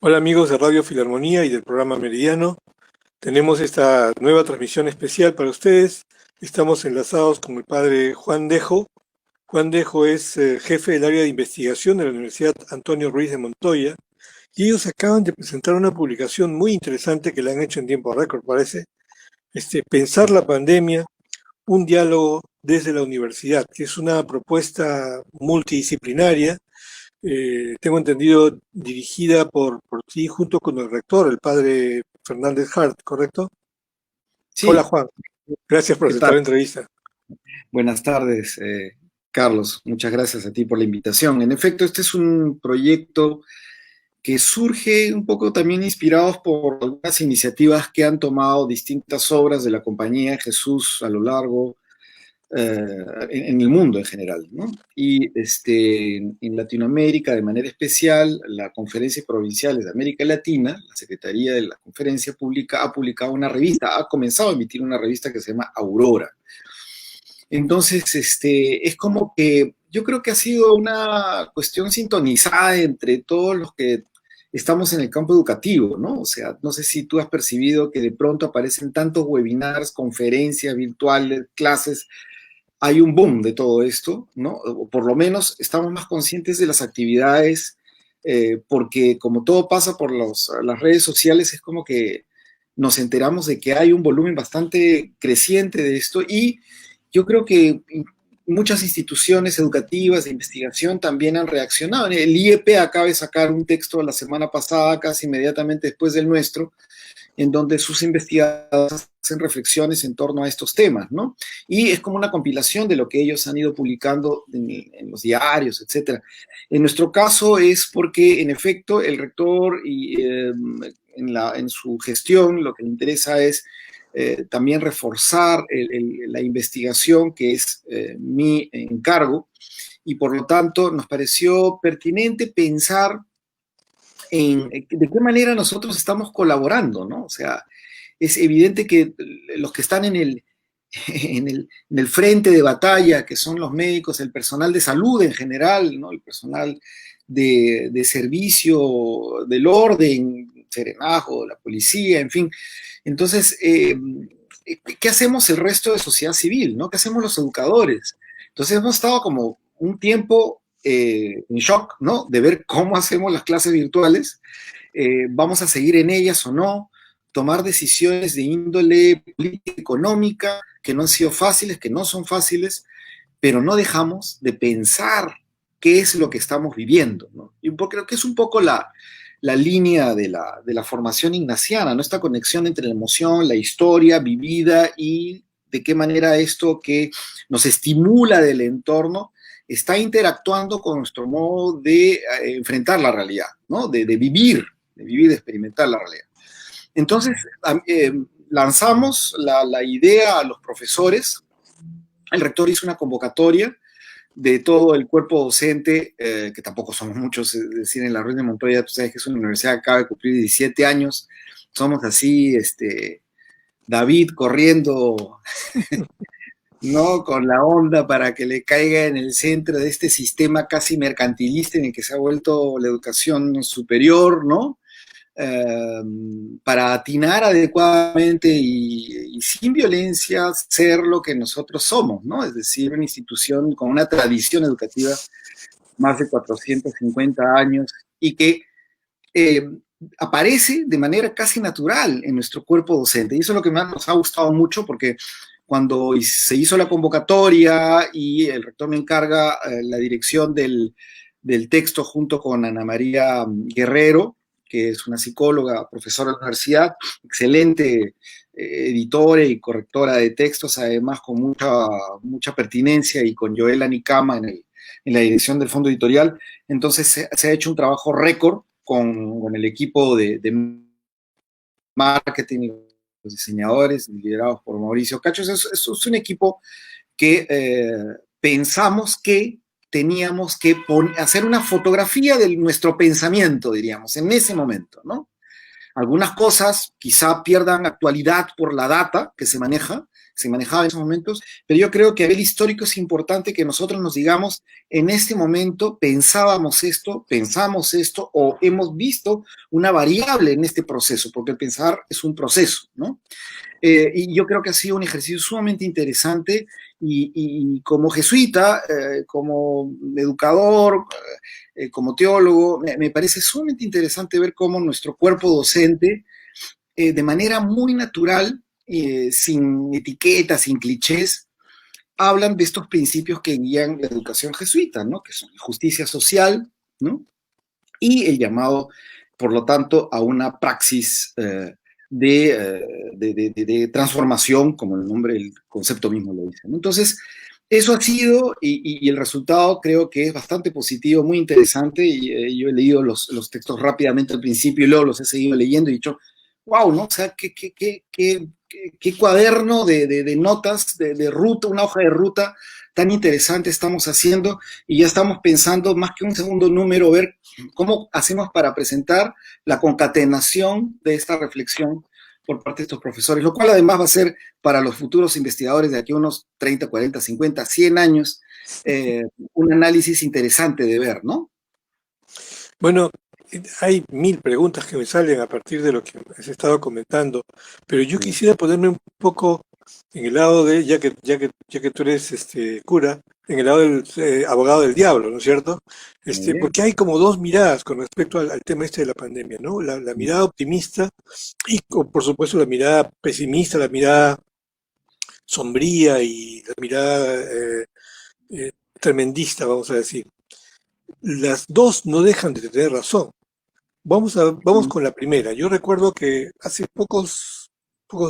Hola amigos de Radio Filarmonía y del programa Meridiano. Tenemos esta nueva transmisión especial para ustedes. Estamos enlazados con el padre Juan Dejo. Juan Dejo es jefe del área de investigación de la Universidad Antonio Ruiz de Montoya y ellos acaban de presentar una publicación muy interesante que la han hecho en tiempo récord, parece. Pensar la pandemia, un diálogo desde la universidad, que es una propuesta multidisciplinaria, tengo entendido, dirigida por ti junto con el rector, el padre Fernández Hart, ¿correcto? Hola Sí, Juan, gracias por ¿qué aceptar tal? la entrevista. Buenas tardes, Carlos. Muchas gracias a ti por la invitación. En efecto, este es un proyecto que surge un poco también inspirados por algunas iniciativas que han tomado distintas obras de la Compañía de Jesús a lo largo, en el mundo en general, ¿no? Y en Latinoamérica, de manera especial, la Conferencia Provinciales de América Latina, la Secretaría de la Conferencia Pública, ha publicado una revista, ha comenzado a emitir una revista que se llama Aurora. Entonces, es como que yo creo que ha sido una cuestión sintonizada entre todos los que estamos en el campo educativo, ¿no? O sea, no sé si tú has percibido que de pronto aparecen tantos webinars, conferencias virtuales, clases, hay un boom de todo esto, ¿no? O por lo menos estamos más conscientes de las actividades, porque como todo pasa por las redes sociales, es como que nos enteramos de que hay un volumen bastante creciente de esto y yo creo que muchas instituciones educativas de investigación también han reaccionado. El IEP acaba de sacar un texto la semana pasada, casi inmediatamente después del nuestro, en donde sus investigadores hacen reflexiones en torno a estos temas, ¿no? Y es como una compilación de lo que ellos han ido publicando en los diarios, etcétera. En nuestro caso es porque, en efecto, el rector en su gestión lo que le interesa es también reforzar la investigación, que es mi encargo, y por lo tanto nos pareció pertinente pensar en de qué manera nosotros estamos colaborando, ¿no? O sea, es evidente que los que están en el frente de batalla, que son los médicos, el personal de salud en general, ¿no? El personal de servicio, del orden, Serenajo, la policía, en fin. Entonces, ¿qué hacemos el resto de sociedad civil, ¿no? ¿Qué hacemos los educadores? Entonces hemos estado como un tiempo en shock, ¿no? De ver cómo hacemos las clases virtuales, vamos a seguir en ellas o no, tomar decisiones de índole política, económica, que no han sido fáciles, que no son fáciles, pero no dejamos de pensar qué es lo que estamos viviendo, ¿no? Y creo que es un poco la línea de la formación ignaciana, ¿no? Esta conexión entre la emoción, la historia vivida y de qué manera esto que nos estimula del entorno está interactuando con nuestro modo de enfrentar la realidad, ¿no? De vivir, de experimentar la realidad. Entonces, lanzamos la idea a los profesores, el rector hizo una convocatoria de todo el cuerpo docente, que tampoco somos muchos, es decir, en la Ruiz de Montoya, tú sabes que es una universidad que acaba de cumplir 17 años, somos así, David corriendo, ¿no? Con la onda para que le caiga en el centro de este sistema casi mercantilista en el que se ha vuelto la educación superior, ¿no? Para atinar adecuadamente y sin violencia ser lo que nosotros somos, ¿no? Es decir, una institución con una tradición educativa más de 450 años y que eh, aparece de manera casi natural en nuestro cuerpo docente. Y eso es lo que más nos ha gustado mucho porque cuando se hizo la convocatoria y el rector me encarga la dirección del texto junto con Ana María Guerrero, que es una psicóloga, profesora de la universidad, excelente editora y correctora de textos, además con mucha pertinencia, y con Joela Nicama en la dirección del fondo editorial. Entonces se ha hecho un trabajo récord con el equipo de marketing, los diseñadores liderados por Mauricio Cacho. Es un equipo que pensamos que teníamos que hacer una fotografía de nuestro pensamiento, diríamos, en ese momento, ¿no? Algunas cosas quizá pierdan actualidad por la data que se maneja, se manejaba en esos momentos, pero yo creo que a nivel histórico es importante que nosotros nos digamos, en este momento pensábamos esto, pensamos esto, o hemos visto una variable en este proceso, porque el pensar es un proceso, ¿no? Y yo creo que ha sido un ejercicio sumamente interesante y como jesuita, como educador, como teólogo, me parece sumamente interesante ver cómo nuestro cuerpo docente, de manera muy natural, sin etiquetas, sin clichés, hablan de estos principios que guían la educación jesuita, ¿no? Que son justicia social, ¿no? Y el llamado, por lo tanto, a una praxis de transformación, como el nombre, el concepto mismo lo dice, ¿no? Entonces, eso ha sido, y el resultado creo que es bastante positivo, muy interesante, y yo he leído los textos rápidamente al principio y luego los he seguido leyendo y he dicho, wow, ¿no? O sea, qué cuaderno de notas, de ruta, una hoja de ruta tan interesante estamos haciendo, y ya estamos pensando, más que un segundo número, ver cómo hacemos para presentar la concatenación de esta reflexión por parte de estos profesores, lo cual además va a ser para los futuros investigadores de aquí a unos 30, 40, 50, 100 años, un análisis interesante de ver, ¿no? Bueno, hay mil preguntas que me salen a partir de lo que has estado comentando, pero yo Sí. quisiera ponerme un poco en el lado de, ya que tú eres cura, en el lado del abogado del diablo, ¿no es cierto? Muy bien. Porque hay como dos miradas con respecto al tema este de la pandemia, ¿no? La mirada optimista y, por supuesto, la mirada pesimista, la mirada sombría y la mirada tremendista, vamos a decir. Las dos no dejan de tener razón. Vamos con la primera. Yo recuerdo que hace pocos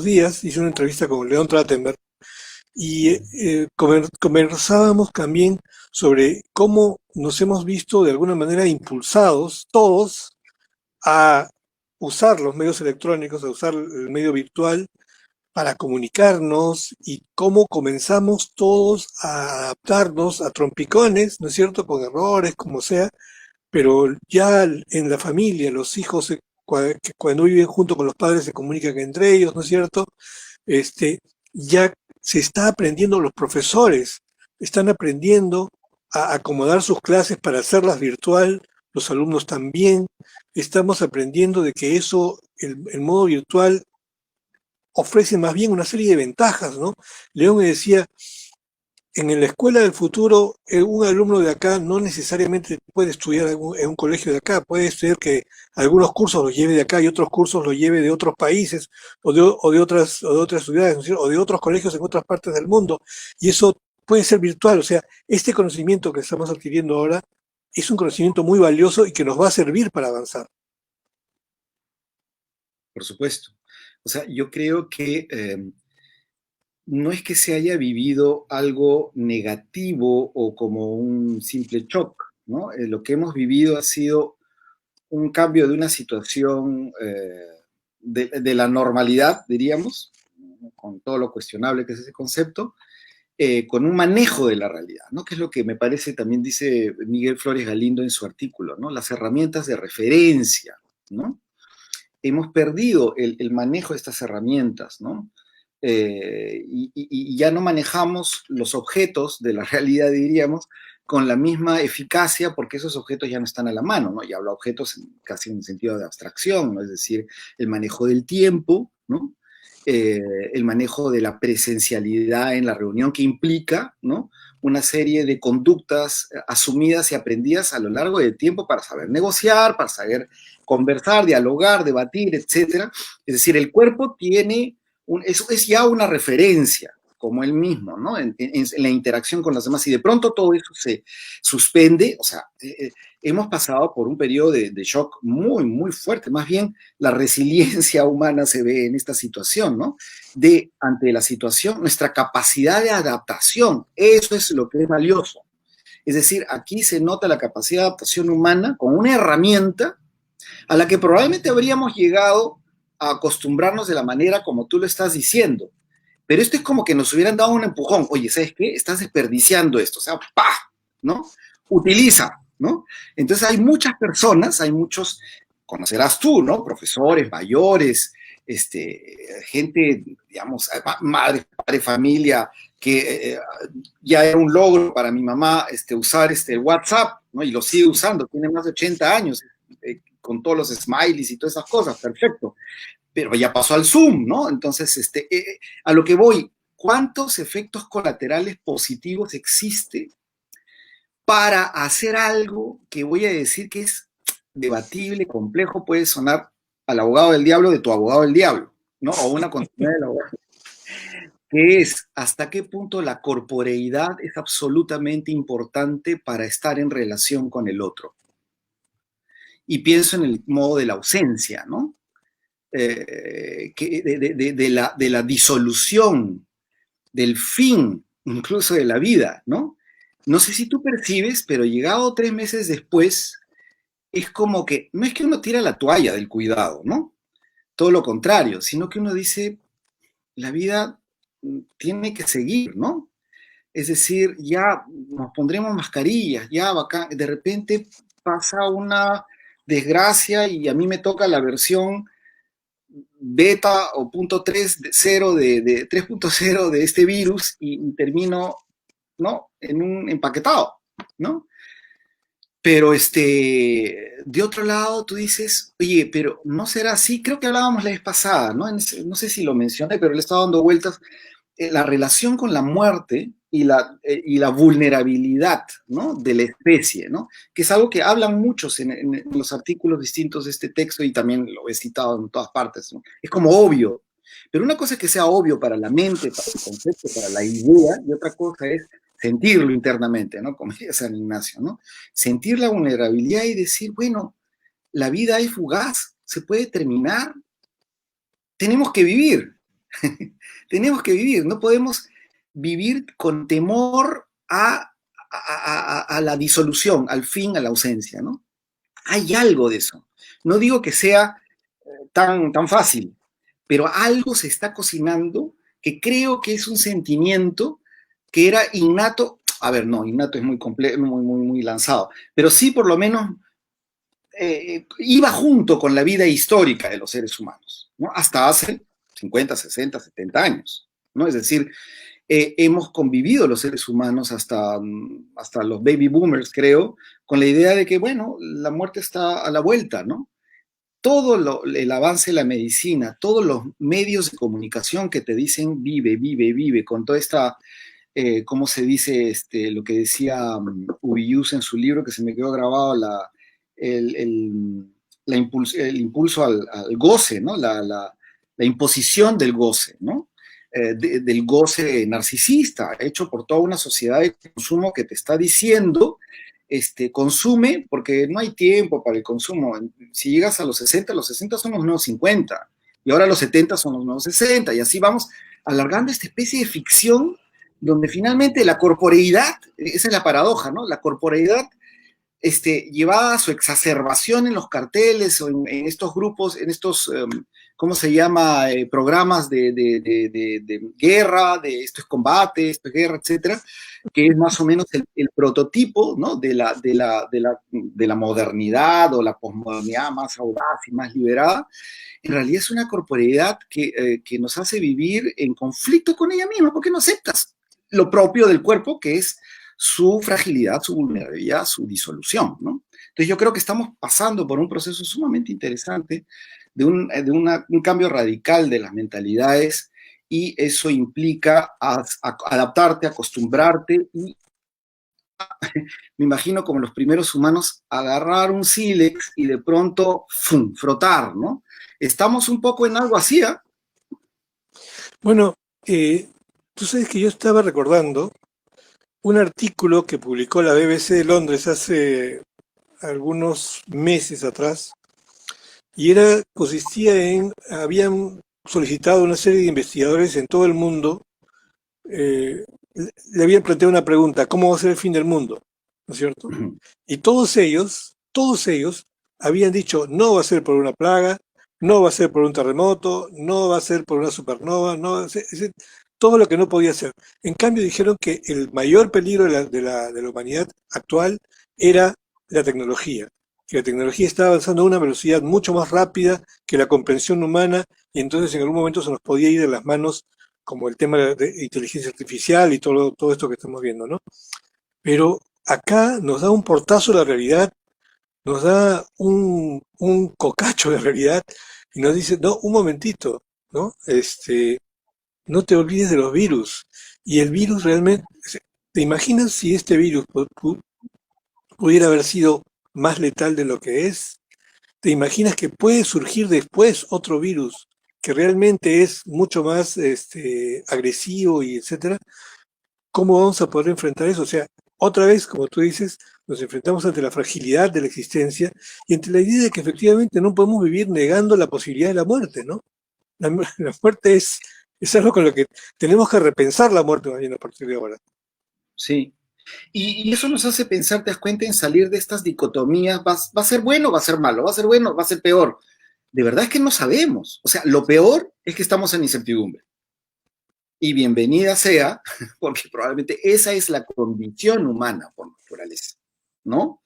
días hice una entrevista con León Trachtenberg y conversábamos también sobre cómo nos hemos visto de alguna manera impulsados todos a usar los medios electrónicos, a usar el medio virtual para comunicarnos y cómo comenzamos todos a adaptarnos a trompicones, ¿no es cierto? Con errores, como sea, pero ya en la familia, los hijos que cuando viven junto con los padres se comunican entre ellos, ¿no es cierto? Ya se está aprendiendo, los profesores están aprendiendo a acomodar sus clases para hacerlas virtual, los alumnos también, estamos aprendiendo de que eso, el modo virtual ofrece más bien una serie de ventajas, ¿no? León me decía, en la escuela del futuro, un alumno de acá no necesariamente puede estudiar en un colegio de acá, puede estudiar que algunos cursos los lleve de acá y otros cursos los lleve de otros países o de otras ciudades, ¿no es cierto? O de otros colegios en otras partes del mundo. Y eso puede ser virtual, o sea, este conocimiento que estamos adquiriendo ahora es un conocimiento muy valioso y que nos va a servir para avanzar. Por supuesto. O sea, yo creo que no es que se haya vivido algo negativo o como un simple shock, ¿no? Lo que hemos vivido ha sido un cambio de una situación de la normalidad, diríamos, con todo lo cuestionable que es ese concepto, con un manejo de la realidad, ¿no? Que es lo que me parece también dice Miguel Flores Galindo en su artículo, ¿no? Las herramientas de referencia, ¿no? Hemos perdido el manejo de estas herramientas, ¿no? Y ya no manejamos los objetos de la realidad, diríamos, con la misma eficacia, porque esos objetos ya no están a la mano, ¿no? Y hablo de objetos casi en sentido de abstracción, ¿no? Es decir, el manejo del tiempo, ¿no? El manejo de la presencialidad en la reunión que implica, ¿no? Una serie de conductas asumidas y aprendidas a lo largo del tiempo para saber negociar, para saber conversar, dialogar, debatir, etcétera. Es decir, el cuerpo tiene eso es ya una referencia, como él mismo, ¿no? En la interacción con los demás, y de pronto todo eso se suspende, o sea, hemos pasado por un periodo de shock muy, muy fuerte, más bien la resiliencia humana se ve en esta situación, ¿no? Ante la situación, nuestra capacidad de adaptación, eso es lo que es valioso. Es decir, aquí se nota la capacidad de adaptación humana con una herramienta a la que probablemente habríamos llegado a acostumbrarnos de la manera como tú lo estás diciendo. Pero esto es como que nos hubieran dado un empujón. Oye, ¿sabes qué? Estás desperdiciando esto. O sea, ¡pah! ¿No? Utiliza, ¿no? Entonces hay muchas personas, hay muchos, conocerás tú, ¿no? Profesores mayores, gente, digamos, madre, padre, familia, que ya era un logro para mi mamá usar WhatsApp, ¿no? Y lo sigue usando, tiene más de 80 años, con todos los smileys y todas esas cosas, perfecto. Pero ya pasó al Zoom, ¿no? Entonces, a lo que voy, ¿cuántos efectos colaterales positivos existe para hacer algo que voy a decir que es debatible, complejo, puede sonar al abogado del diablo de tu abogado del diablo, ¿no? O una continuidad del abogado, que es hasta qué punto la corporeidad es absolutamente importante para estar en relación con el otro. Y pienso en el modo de la ausencia, ¿no? De la disolución, del fin, incluso de la vida, ¿no? No sé si tú percibes, pero llegado 3 meses después, es como que, no es que uno tira la toalla del cuidado, ¿no? Todo lo contrario, sino que uno dice, la vida tiene que seguir, ¿no? Es decir, ya nos pondremos mascarillas, ya bacán, de repente pasa una desgracia y a mí me toca la versión beta o punto 3.0 de 3.0 de este virus y termino, ¿no? En un empaquetado, ¿no? Pero de otro lado tú dices, oye, pero no será así, creo que hablábamos la vez pasada, ¿no? No sé si lo mencioné, pero le he estado dando vueltas, la relación con la muerte y la vulnerabilidad, ¿no? De la especie, ¿no? Que es algo que hablan muchos en los artículos distintos de este texto y también lo he citado en todas partes, ¿no? Es como obvio, pero una cosa es que sea obvio para la mente, para el concepto, para la idea, y otra cosa es sentirlo internamente, ¿no? Como decía San Ignacio, ¿no? Sentir la vulnerabilidad y decir, bueno, la vida es fugaz, se puede terminar, tenemos que vivir, tenemos que vivir, no podemos vivir con temor a la disolución, al fin, a la ausencia, ¿no? Hay algo de eso. No digo que sea tan fácil, pero algo se está cocinando que creo que es un sentimiento que era innato. A ver, no, innato es muy complejo, muy lanzado, pero sí por lo menos iba junto con la vida histórica de los seres humanos, ¿no? Hasta hace 50, 60, 70 años, ¿no? Es decir, hemos convivido los seres humanos hasta los baby boomers, creo, con la idea de que, bueno, la muerte está a la vuelta, ¿no? El avance de la medicina, todos los medios de comunicación que te dicen vive, vive, vive, con toda esta, ¿cómo se dice? Lo que decía Ubius en su libro, que se me quedó grabado, el impulso al goce, ¿no? La imposición del goce, ¿no? Del goce narcisista, hecho por toda una sociedad de consumo que te está diciendo, consume porque no hay tiempo para el consumo. Si llegas a los 60 son los nuevos 50, y ahora los 70 son los nuevos 60, y así vamos alargando esta especie de ficción donde finalmente la corporeidad, esa es la paradoja, ¿no? La corporeidad llevada a su exacerbación en los carteles o en estos grupos, en estos, ¿cómo se llama? Programas de guerra, de esto es combate, esto es guerra, etcétera, que es más o menos el prototipo, ¿no? De la modernidad o la posmodernidad más audaz y más liberada. En realidad es una corporeidad que nos hace vivir en conflicto con ella misma, porque no aceptas lo propio del cuerpo, que es su fragilidad, su vulnerabilidad, su disolución, ¿no? Entonces yo creo que estamos pasando por un proceso sumamente interesante de un cambio radical de las mentalidades, y eso implica adaptarte, acostumbrarte y me imagino como los primeros humanos agarrar un sílex y de pronto ¡fum!, frotar, ¿no? Estamos un poco en algo así, ¿eh? Bueno, tú sabes que yo estaba recordando un artículo que publicó la BBC de Londres hace algunos meses atrás, y habían solicitado una serie de investigadores en todo el mundo, le habían planteado una pregunta: ¿cómo va a ser el fin del mundo? ¿No es cierto? Y todos ellos habían dicho: no va a ser por una plaga, no va a ser por un terremoto, no va a ser por una supernova, no va a ser, todo lo que no podía ser. En cambio dijeron que el mayor peligro de la humanidad actual era la tecnología. que la tecnología está avanzando a una velocidad mucho más rápida que la comprensión humana y entonces en algún momento se nos podía ir de las manos como el tema de inteligencia artificial y todo esto que estamos viendo, ¿no? Pero acá nos da un portazo la realidad, nos da un cocacho de realidad y nos dice, no, un momentito, ¿no? No te olvides de los virus. Y el virus realmente, ¿te imaginas si este virus pudiera haber sido más letal de lo que es? ¿Te imaginas que puede surgir después otro virus que realmente es mucho más agresivo y etcétera? ¿Cómo vamos a poder enfrentar eso? O sea, otra vez, como tú dices, nos enfrentamos ante la fragilidad de la existencia y ante la idea de que efectivamente no podemos vivir negando la posibilidad de la muerte, ¿no? La muerte es algo con lo que tenemos que repensar la muerte más bien a partir de ahora. Sí. Y eso nos hace pensar, te das cuenta, en salir de estas dicotomías, va a ser bueno, va a ser malo, va a ser bueno, va a ser peor. De verdad es que no sabemos. O sea, lo peor es que estamos en incertidumbre. Y bienvenida sea, porque probablemente esa es la condición humana por naturaleza, ¿no?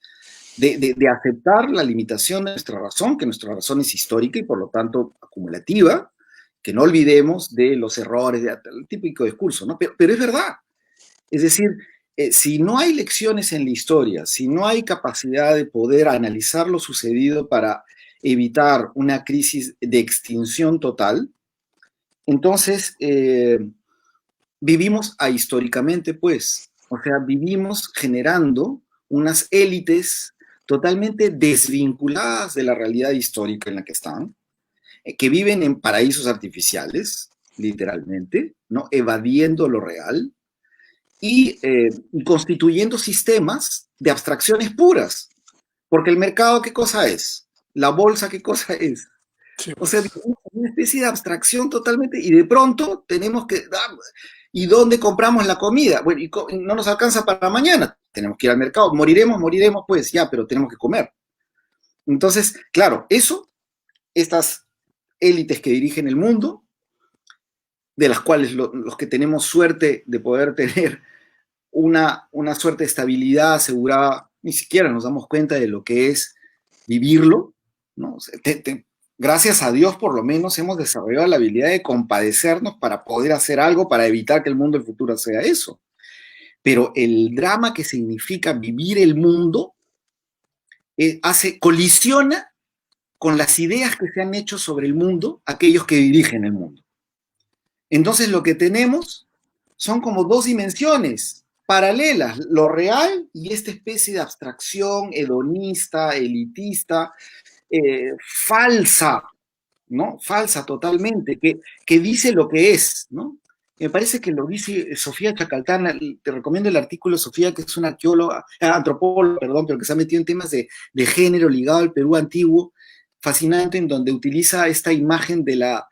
De aceptar la limitación de nuestra razón, que nuestra razón es histórica y por lo tanto acumulativa, que no olvidemos de los errores, el típico discurso, ¿no? Pero es verdad. Es decir, si no hay lecciones en la historia, si no hay capacidad de poder analizar lo sucedido para evitar una crisis de extinción total, entonces vivimos ahistóricamente, pues. O sea, vivimos generando unas élites totalmente desvinculadas de la realidad histórica en la que están, que viven en paraísos artificiales, literalmente, ¿no? Evadiendo lo real y constituyendo sistemas de abstracciones puras. Porque el mercado, ¿qué cosa es? La bolsa, ¿qué cosa es? Sí, O sea, pues. una especie de abstracción totalmente, y de pronto tenemos que, ¿y dónde compramos la comida? Bueno, y no nos alcanza para mañana, tenemos que ir al mercado, moriremos, pues ya, pero tenemos que comer. Entonces, claro, eso, estas élites que dirigen el mundo, de las cuales los que tenemos suerte de poder tener una suerte de estabilidad asegurada, ni siquiera nos damos cuenta de lo que es vivirlo, ¿no? O sea, gracias a Dios por lo menos hemos desarrollado la habilidad de compadecernos para poder hacer algo para evitar que el mundo del futuro sea eso. Pero el drama que significa vivir el mundo colisiona con las ideas que se han hecho sobre el mundo aquellos que dirigen el mundo. Entonces lo que tenemos son como dos dimensiones paralelas, lo real y esta especie de abstracción hedonista, elitista, falsa, ¿no? Falsa totalmente, que dice lo que es, ¿no? Me parece que lo dice Sofía Chacaltana, te recomiendo el artículo de Sofía, que es una arqueóloga, antropóloga, perdón, pero que se ha metido en temas de género ligado al Perú antiguo, fascinante, en donde utiliza esta imagen de la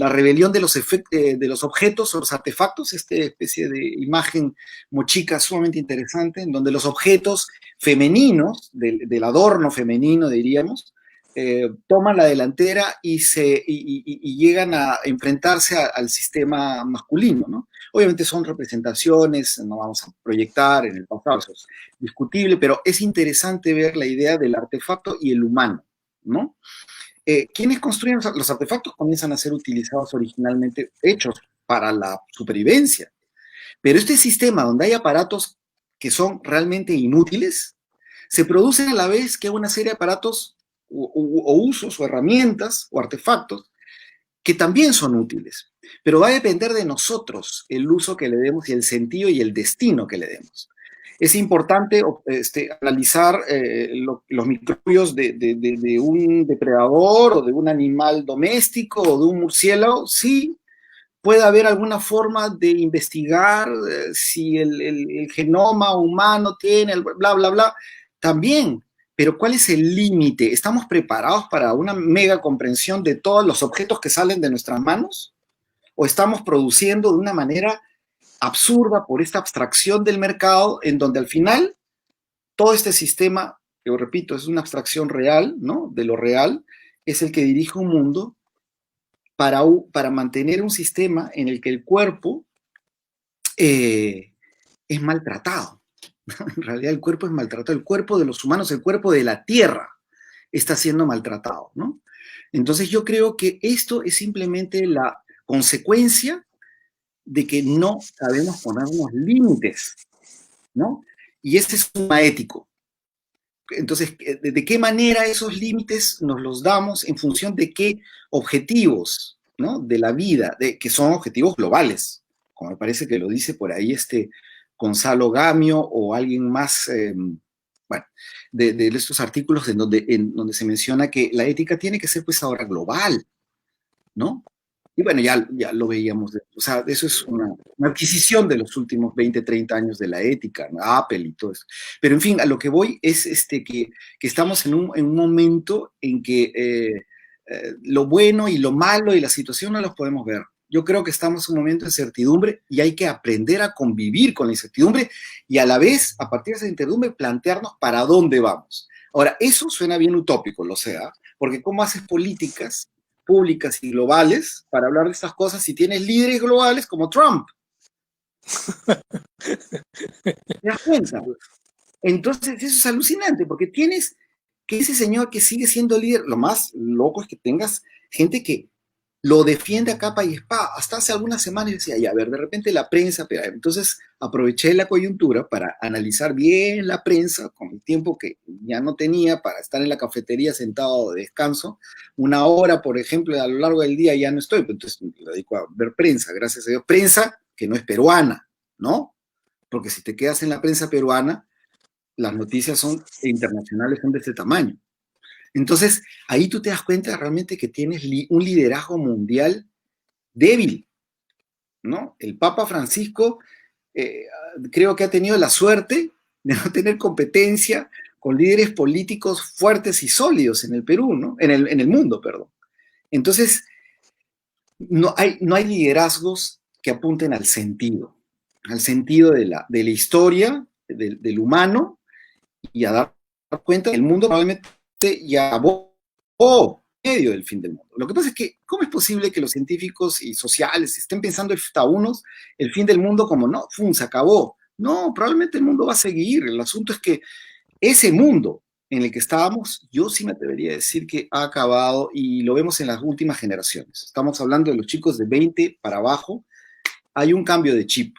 rebelión de los objetos o los artefactos, esta especie de imagen mochica sumamente interesante, en donde los objetos femeninos, del adorno femenino, diríamos, toman la delantera y llegan a enfrentarse al sistema masculino, ¿no? Obviamente son representaciones, no vamos a proyectar en el pasado, eso es discutible, pero es interesante ver la idea del artefacto y el humano, ¿no? Quienes construyen los artefactos comienzan a ser utilizados originalmente, hechos para la supervivencia. Pero este sistema donde hay aparatos que son realmente inútiles, se producen a la vez que una serie de aparatos o usos o herramientas o artefactos que también son útiles. Pero va a depender de nosotros el uso que le demos y el sentido y el destino que le demos. Es importante analizar los microbios de un depredador o de un animal doméstico o de un murciélago. Sí, puede haber alguna forma de investigar si el genoma humano tiene el bla, bla, bla. También, pero ¿cuál es el límite? ¿Estamos preparados para una mega comprensión de todos los objetos que salen de nuestras manos? ¿O estamos produciendo de una manera absurda por esta abstracción del mercado en donde al final todo este sistema, yo repito, es una abstracción real, ¿no? De lo real, es el que dirige un mundo para mantener un sistema en el que el cuerpo es maltratado, En realidad el cuerpo es maltratado, el cuerpo de los humanos, el cuerpo de la Tierra está siendo maltratado, ¿no? Entonces yo creo que esto es simplemente la consecuencia de que no sabemos ponernos límites, ¿no? Y este es un tema ético. Entonces, ¿de qué manera esos límites nos los damos en función de qué objetivos, ¿no? De la vida, que son objetivos globales, como me parece que lo dice por ahí Gonzalo Gamio o alguien más, bueno, de estos artículos en donde se menciona que la ética tiene que ser pues ahora global, ¿no? Y bueno, ya lo veíamos, o sea, eso es una adquisición de los últimos 20, 30 años de la ética, ¿no? Apple y todo eso. Pero en fin, a lo que voy es que estamos en un momento en que lo bueno y lo malo y la situación no los podemos ver. Yo creo que estamos en un momento de incertidumbre y hay que aprender a convivir con la incertidumbre y a la vez, a partir de esa incertidumbre, plantearnos para dónde vamos. Ahora, eso suena bien utópico, lo sea, porque ¿cómo haces políticas públicas y globales para hablar de estas cosas si tienes líderes globales como Trump? ¿Te das cuenta? Entonces, eso es alucinante, porque tienes que ese señor que sigue siendo líder, lo más loco es que tengas gente que lo defiende a capa y espada. Hasta hace algunas semanas decía, ya, a ver, de repente la prensa, pero entonces aproveché la coyuntura para analizar bien la prensa con el tiempo que ya no tenía para estar en la cafetería sentado de descanso. Una hora, por ejemplo, a lo largo del día ya no estoy, pues entonces me dedico a ver prensa, gracias a Dios. Prensa que no es peruana, ¿no? Porque si te quedas en la prensa peruana, las noticias son internacionales, son de este tamaño. Entonces, ahí tú te das cuenta realmente que tienes un liderazgo mundial débil, ¿no? El Papa Francisco eh, creo que ha tenido la suerte de no tener competencia con líderes políticos fuertes y sólidos en el Perú, ¿no? En el mundo, perdón. Entonces, no hay liderazgos que apunten al sentido de la historia, del humano, y a dar cuenta que el mundo probablemente ya abogó medio del fin del mundo. Lo que pasa es que, ¿cómo es posible que los científicos y sociales estén pensando hasta unos el fin del mundo como no, se acabó? No, probablemente el mundo va a seguir. El asunto es que ese mundo en el que estábamos, yo sí me atrevería a decir que ha acabado y lo vemos en las últimas generaciones. Estamos hablando de los chicos de 20 para abajo. Hay un cambio de chip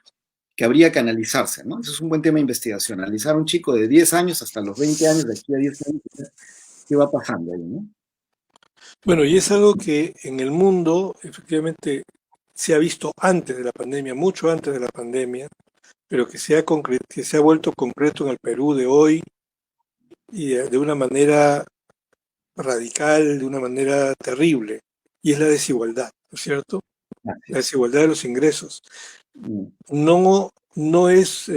que habría que analizarse, ¿no? Eso es un buen tema de investigación, analizar a un chico de 10 años hasta los 20 años, de aquí a 10 años, qué va pasando ahí, ¿no? Bueno, y es algo que en el mundo efectivamente se ha visto antes de la pandemia, mucho antes de la pandemia, pero que se ha vuelto concreto en el Perú de hoy y de una manera radical, de una manera terrible, y es la desigualdad, ¿no es cierto? Así La es. desigualdad de los ingresos. Mm, No es,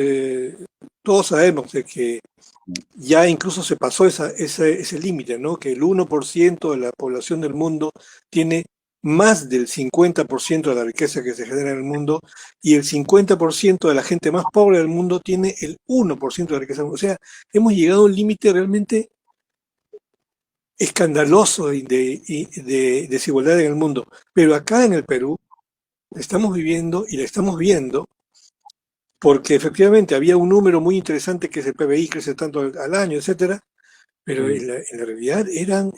todos sabemos de que mm, ya incluso se pasó ese límite, ¿no? Que el 1% de la población del mundo tiene más del 50% de la riqueza que se genera en el mundo y el 50% de la gente más pobre del mundo tiene el 1% de la riqueza. O sea, hemos llegado a un límite realmente escandaloso de desigualdad en el mundo. Pero acá en el Perú estamos viviendo y la estamos viendo porque efectivamente había un número muy interesante que es el PBI, crece tanto al año, etcétera, pero mm. en la realidad eran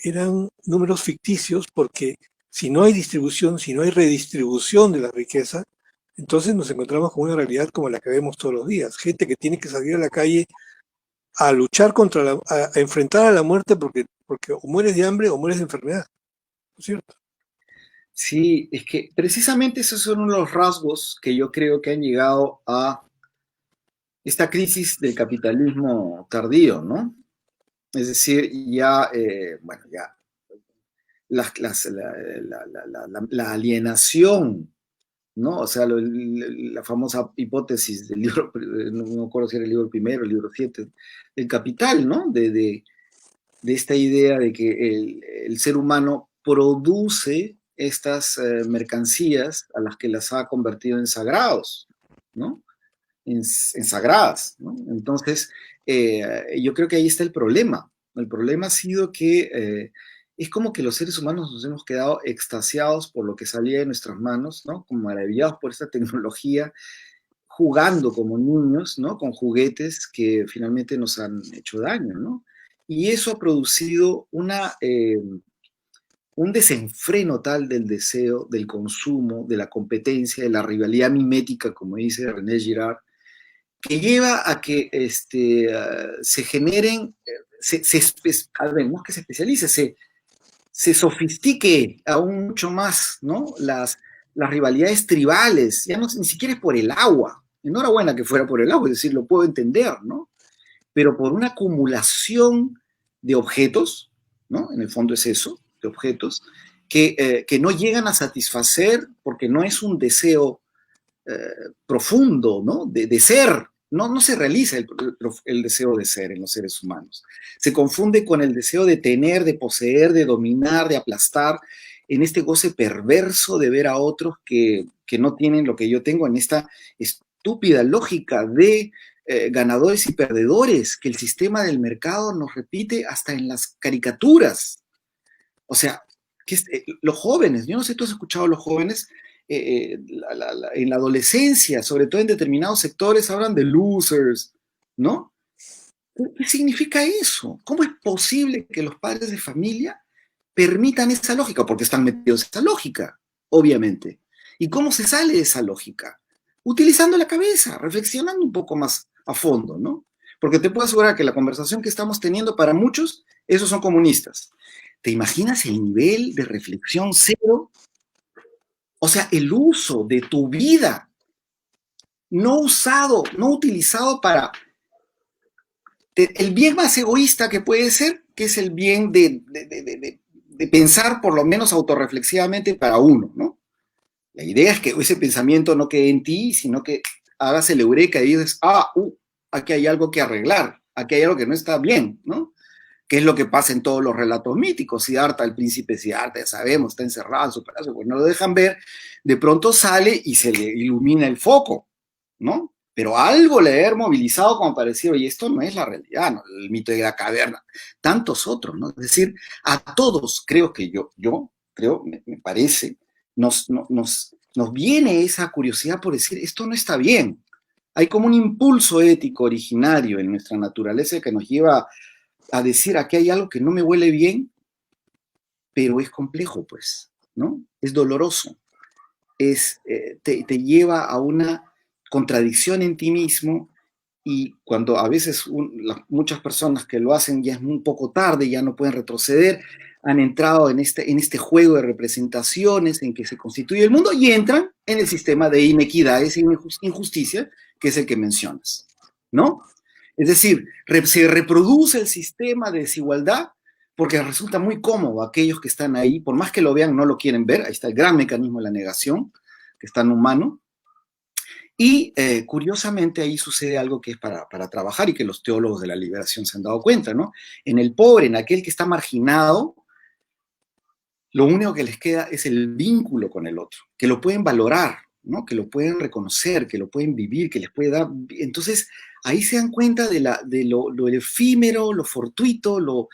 números ficticios porque si no hay distribución, si no hay redistribución de la riqueza, entonces nos encontramos con una realidad como la que vemos todos los días. Gente que tiene que salir a la calle a luchar a enfrentar a la muerte porque o mueres de hambre o mueres de enfermedad, ¿no es cierto? Sí, es que precisamente esos son uno de los rasgos que yo creo que han llegado a esta crisis del capitalismo tardío, ¿no? Es decir, ya, bueno, ya la alienación, ¿no? O sea, la famosa hipótesis del libro, no me acuerdo si era el libro primero, el libro 7, del capital, ¿no? De esta idea de que el ser humano produce estas mercancías a las que las ha convertido en sagrados, ¿no? En sagradas, ¿no? Entonces, yo creo que ahí está el problema. El problema ha sido que es como que los seres humanos nos hemos quedado extasiados por lo que salía de nuestras manos, ¿no? Como maravillados por esta tecnología, jugando como niños, ¿no? Con juguetes que finalmente nos han hecho daño, ¿no? Y eso ha producido un desenfreno tal del deseo, del consumo, de la competencia, de la rivalidad mimética, como dice René Girard, que lleva a que se generen, a ver, no es que se especialice, se sofistique aún mucho más, ¿no? Las rivalidades tribales, ya no, ni siquiera es por el agua. Enhorabuena que fuera por el agua, es decir, lo puedo entender, ¿no? Pero por una acumulación de objetos, ¿no? En el fondo es eso, de objetos, que no llegan a satisfacer porque no es un deseo profundo, ¿no? De ser. No se realiza el deseo de ser en los seres humanos. Se confunde con el deseo de tener, de poseer, de dominar, de aplastar, en este goce perverso de ver a otros que no tienen lo que yo tengo, en esta estúpida lógica de ganadores y perdedores que el sistema del mercado nos repite hasta en las caricaturas. O sea, los jóvenes, yo no sé si tú has escuchado a los jóvenes, en la adolescencia, sobre todo en determinados sectores, hablan de losers, ¿no? ¿Qué significa eso? ¿Cómo es posible que los padres de familia permitan esa lógica? Porque están metidos en esa lógica, obviamente. ¿Y cómo se sale de esa lógica? Utilizando la cabeza, reflexionando un poco más a fondo, ¿no? Porque te puedo asegurar que la conversación que estamos teniendo para muchos, esos son comunistas. ¿Te imaginas el nivel de reflexión cero? O sea, el uso de tu vida no usado, no utilizado para el bien más egoísta que puede ser, que es el bien de pensar por lo menos autorreflexivamente para uno, ¿no? La idea es que ese pensamiento no quede en ti, sino que hagas el eureka y dices, aquí hay algo que arreglar, aquí hay algo que no está bien, ¿no? Que es lo que pasa en todos los relatos míticos. Siddhartha, el príncipe Siddhartha, ya sabemos, está encerrado en su palacio, pues no lo dejan ver, de pronto sale y se le ilumina el foco, ¿no? Pero algo le debe haber movilizado como para decir, oye, esto no es la realidad, ¿no? El mito de la caverna, tantos otros, ¿no? Es decir, a todos creo que yo creo, me parece, nos viene esa curiosidad por decir, esto no está bien. Hay como un impulso ético originario en nuestra naturaleza que nos lleva a decir, aquí hay algo que no me huele bien, pero es complejo, pues, ¿no? Es doloroso, te lleva a una contradicción en ti mismo y cuando a veces muchas personas que lo hacen ya es un poco tarde, ya no pueden retroceder, han entrado en este juego de representaciones en que se constituye el mundo y entran en el sistema de inequidades e injusticia, que es el que mencionas, ¿no? Es decir, se reproduce el sistema de desigualdad porque resulta muy cómodo a aquellos que están ahí, por más que lo vean, no lo quieren ver, ahí está el gran mecanismo de la negación, que es tan humano, y curiosamente ahí sucede algo que es para trabajar y que los teólogos de la liberación se han dado cuenta, ¿no? En el pobre, en aquel que está marginado, lo único que les queda es el vínculo con el otro, que lo pueden valorar, ¿no? Que lo pueden reconocer, que lo pueden vivir, que les puede dar. Entonces, ahí se dan cuenta de lo efímero, lo fortuito, lo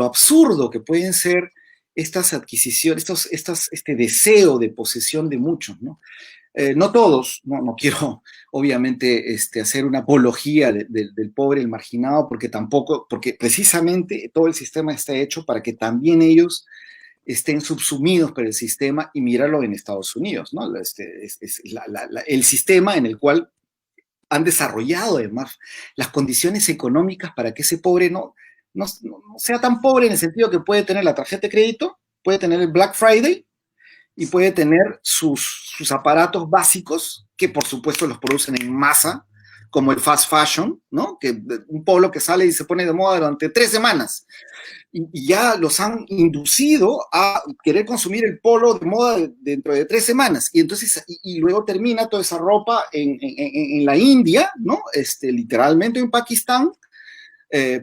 absurdo que pueden ser estas adquisiciones, este deseo de posesión de muchos, ¿no? No todos, no quiero obviamente hacer una apología del pobre, el marginado, porque precisamente todo el sistema está hecho para que también ellos estén subsumidos por el sistema y míralo en Estados Unidos, ¿no? El sistema en el cual han desarrollado además las condiciones económicas para que ese pobre no sea tan pobre en el sentido que puede tener la tarjeta de crédito, puede tener el Black Friday y puede tener sus aparatos básicos, que por supuesto los producen en masa, como el fast fashion, ¿no? Que un polo que sale y se pone de moda durante 3 semanas y ya los han inducido a querer consumir el polo de moda dentro de 3 semanas. Y entonces, y luego termina toda esa ropa en la India, ¿no? Literalmente en Pakistán,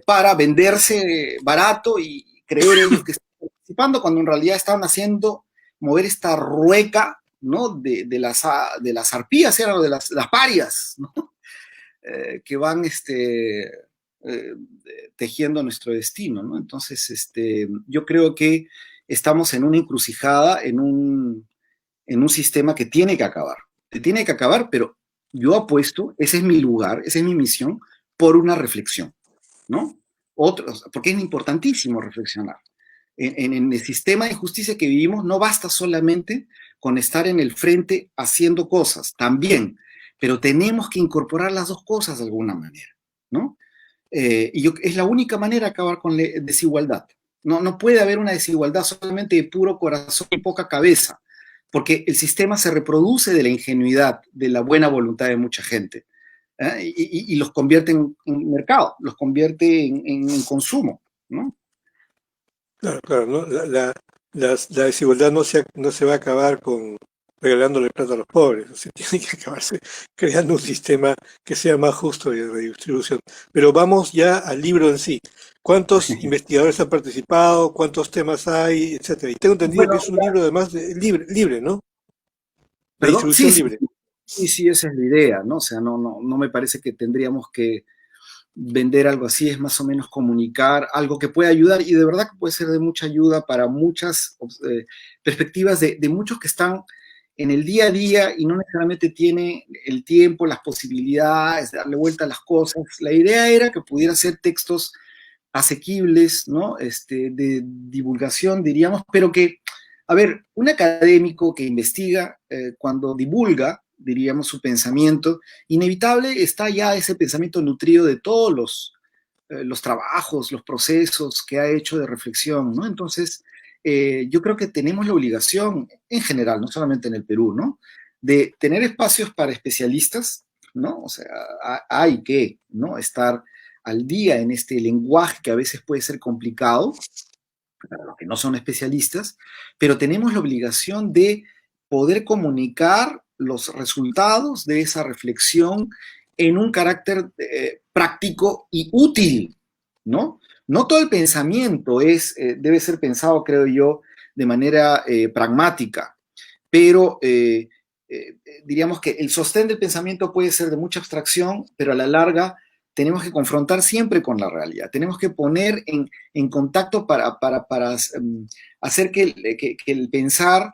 para venderse barato y creer ellos que están participando, cuando en realidad estaban haciendo mover esta rueca, ¿no? De las arpías, eran de las parias, ¿no? Que van tejiendo nuestro destino, ¿no? Entonces, yo creo que estamos en una encrucijada, en un sistema que tiene que acabar, pero yo apuesto, ese es mi lugar, esa es mi misión, por una reflexión, ¿no? Otros, porque es importantísimo reflexionar. En el sistema de justicia que vivimos no basta solamente con estar en el frente haciendo cosas, también, pero tenemos que incorporar las dos cosas de alguna manera, ¿no? Es la única manera de acabar con la desigualdad. No puede haber una desigualdad solamente de puro corazón y poca cabeza, porque el sistema se reproduce de la ingenuidad, de la buena voluntad de mucha gente, y los convierte en mercado, los convierte en consumo, ¿no? Claro, claro, ¿no? La desigualdad no se va a acabar con regalándole plata a los pobres, o sea, tiene que acabarse creando un sistema que sea más justo y de redistribución. Pero vamos ya al libro en sí. ¿Cuántos investigadores han participado? ¿Cuántos temas hay? Etcétera. Y tengo entendido que Bueno, es un libro además libre, ¿no? De perdón, sí, distribución sí, libre. sí, sí, esa es la idea, ¿no? O sea, no me parece que tendríamos que vender algo así, es más o menos comunicar algo que puede ayudar y de verdad que puede ser de mucha ayuda para muchas perspectivas de muchos que están en el día a día y no necesariamente tiene el tiempo, las posibilidades de darle vuelta a las cosas. La idea era que pudiera ser textos asequibles, ¿no? De divulgación, diríamos, pero que, a ver, un académico que investiga, cuando divulga, diríamos, su pensamiento, inevitable está ya ese pensamiento nutrido de todos los trabajos, los procesos que ha hecho de reflexión, ¿no? Entonces, yo creo que tenemos la obligación, en general, no solamente en el Perú, ¿no? De tener espacios para especialistas, ¿no? O sea, hay que, ¿no? Estar al día en este lenguaje que a veces puede ser complicado para los que no son especialistas, pero tenemos la obligación de poder comunicar los resultados de esa reflexión en un carácter práctico y útil, ¿no? No todo el pensamiento debe ser pensado, creo yo, de manera pragmática, pero diríamos que el sostén del pensamiento puede ser de mucha abstracción, pero a la larga tenemos que confrontar siempre con la realidad, tenemos que poner en contacto para hacer que el pensar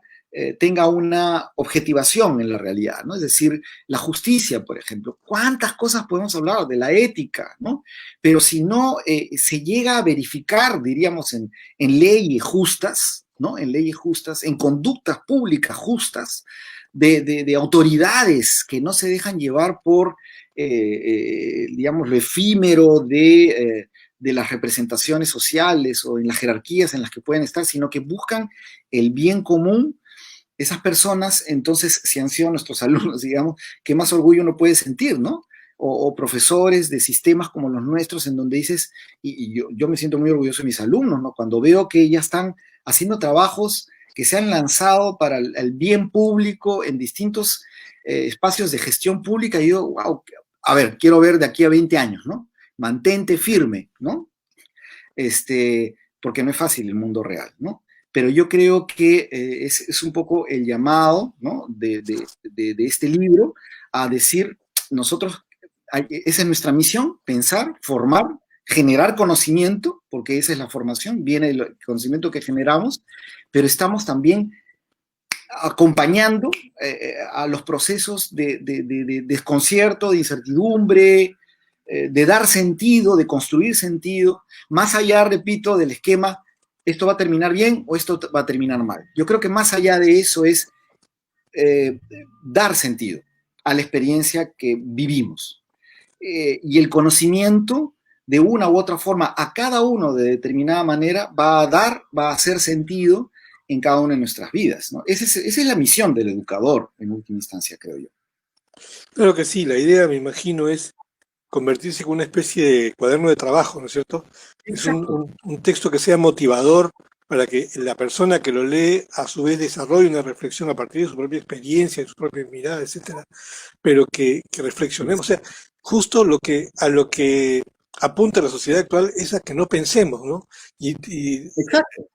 tenga una objetivación en la realidad, ¿no? Es decir, la justicia, por ejemplo, ¿cuántas cosas podemos hablar de la ética, ¿no? Pero si no se llega a verificar, diríamos, en leyes justas, ¿no? En leyes justas, en conductas públicas justas, de autoridades que no se dejan llevar por, digamos, lo efímero de las representaciones sociales o en las jerarquías en las que pueden estar, sino que buscan el bien común. Esas personas, entonces, si han sido nuestros alumnos, digamos, qué más orgullo uno puede sentir, ¿no? O profesores de sistemas como los nuestros, en donde dices, y yo me siento muy orgulloso de mis alumnos, ¿no? Cuando veo que ya están haciendo trabajos que se han lanzado para el bien público en distintos espacios de gestión pública, y digo, wow, a ver, quiero ver de aquí a 20 años, ¿no? Mantente firme, ¿no? Porque no es fácil el mundo real, ¿no? Pero yo creo que es un poco el llamado, ¿no? De este libro a decir, nosotros, esa es nuestra misión, pensar, formar, generar conocimiento, porque esa es la formación, viene el conocimiento que generamos, pero estamos también acompañando a los procesos de desconcierto, de incertidumbre, de dar sentido, de construir sentido, más allá, repito, del esquema, esto va a terminar bien o esto va a terminar mal. Yo creo que más allá de eso es eh, dar sentido a la experiencia que vivimos. Y el conocimiento, de una u otra forma, a cada uno de determinada manera, va a hacer sentido en cada una de nuestras vidas, ¿no? Esa es la misión del educador, en última instancia, creo yo. Claro que sí, la idea, me imagino, es convertirse en una especie de cuaderno de trabajo, ¿no es cierto? Es Exacto. un texto que sea motivador para que la persona que lo lee a su vez desarrolle una reflexión a partir de su propia experiencia, de su propia mirada, etcétera, pero que reflexionemos. O sea, justo a lo que apunta la sociedad actual es a que no pensemos, ¿no? Y Exacto.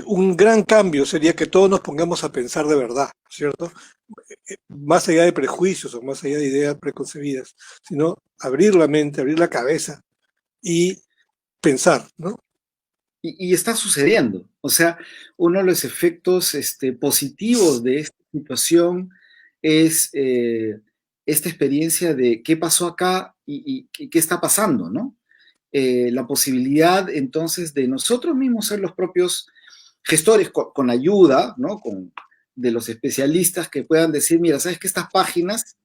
un gran cambio sería que todos nos pongamos a pensar de verdad, ¿cierto? Más allá de prejuicios o más allá de ideas preconcebidas, sino abrir la mente, abrir la cabeza y pensar, ¿no? Y está sucediendo. O sea, uno de los efectos positivos de esta situación es esta experiencia de qué pasó acá y qué está pasando, ¿no? La posibilidad entonces de nosotros mismos ser los propios gestores con ayuda, ¿no? De los especialistas que puedan decir, mira, ¿sabes qué? Estas páginas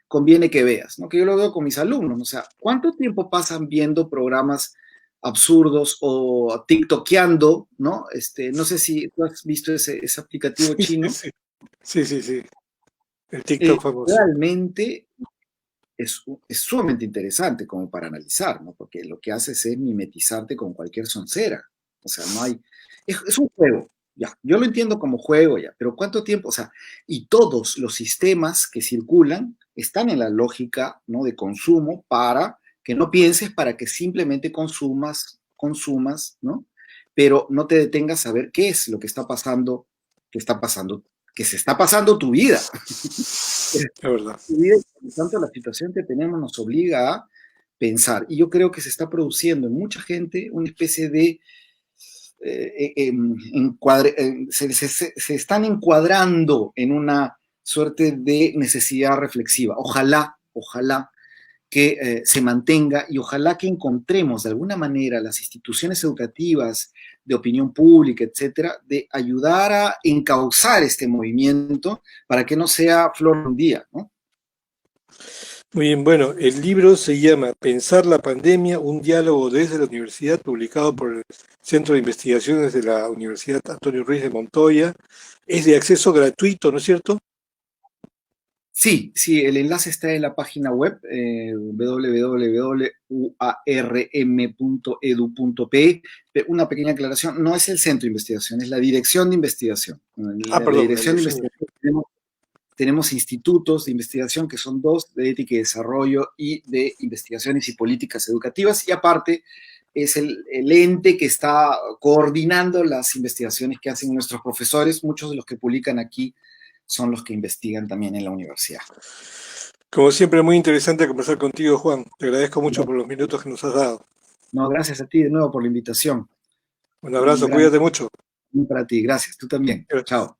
conviene que veas, ¿no? Que yo lo veo con mis alumnos, o sea, ¿cuánto tiempo pasan viendo programas absurdos o tiktokeando, ¿no? No sé si tú has visto ese aplicativo Sí, sí, chino. sí, sí, sí, sí, el TikTok famoso. Realmente es sumamente interesante como para analizar, ¿no? Porque lo que haces es mimetizarte con cualquier soncera. O sea, no hay... Es un juego, ya. Yo lo entiendo como juego, ya. Pero ¿cuánto tiempo? O sea, y todos los sistemas que circulan están en la lógica, ¿no? De consumo para que no pienses, para que simplemente consumas, ¿no? Pero no te detengas a ver qué es lo que está pasando, que se está pasando tu vida. Es verdad. Y por lo tanto la situación que tenemos nos obliga a pensar. Y yo creo que se está produciendo en mucha gente una especie de... se están encuadrando en una suerte de necesidad reflexiva. Ojalá que se mantenga y ojalá que encontremos de alguna manera las instituciones educativas, de opinión pública, etcétera, de ayudar a encauzar este movimiento para que no sea flor de un día, ¿no? Muy bien, bueno, el libro se llama Pensar la pandemia, un diálogo desde la universidad, publicado por el Centro de Investigaciones de la Universidad Antonio Ruiz de Montoya. Es de acceso gratuito, ¿no es cierto? Sí, sí, el enlace está en la página web www.uarm.edu.pe. Una pequeña aclaración, no es el centro de investigación, es la dirección de investigación. En Ah, la perdón, la dirección de dirección. investigación tenemos institutos de investigación que son dos, de ética y desarrollo y de investigaciones y políticas educativas, y aparte es el ente que está coordinando las investigaciones que hacen nuestros profesores, muchos de los que publican aquí son los que investigan también en la universidad. Como siempre, muy interesante conversar contigo, Juan. Te agradezco mucho por los minutos que nos has dado. No, gracias a ti de nuevo por la invitación. Un Un abrazo, gran cuídate mucho. para ti. Gracias. Tú también. Gracias. Chao.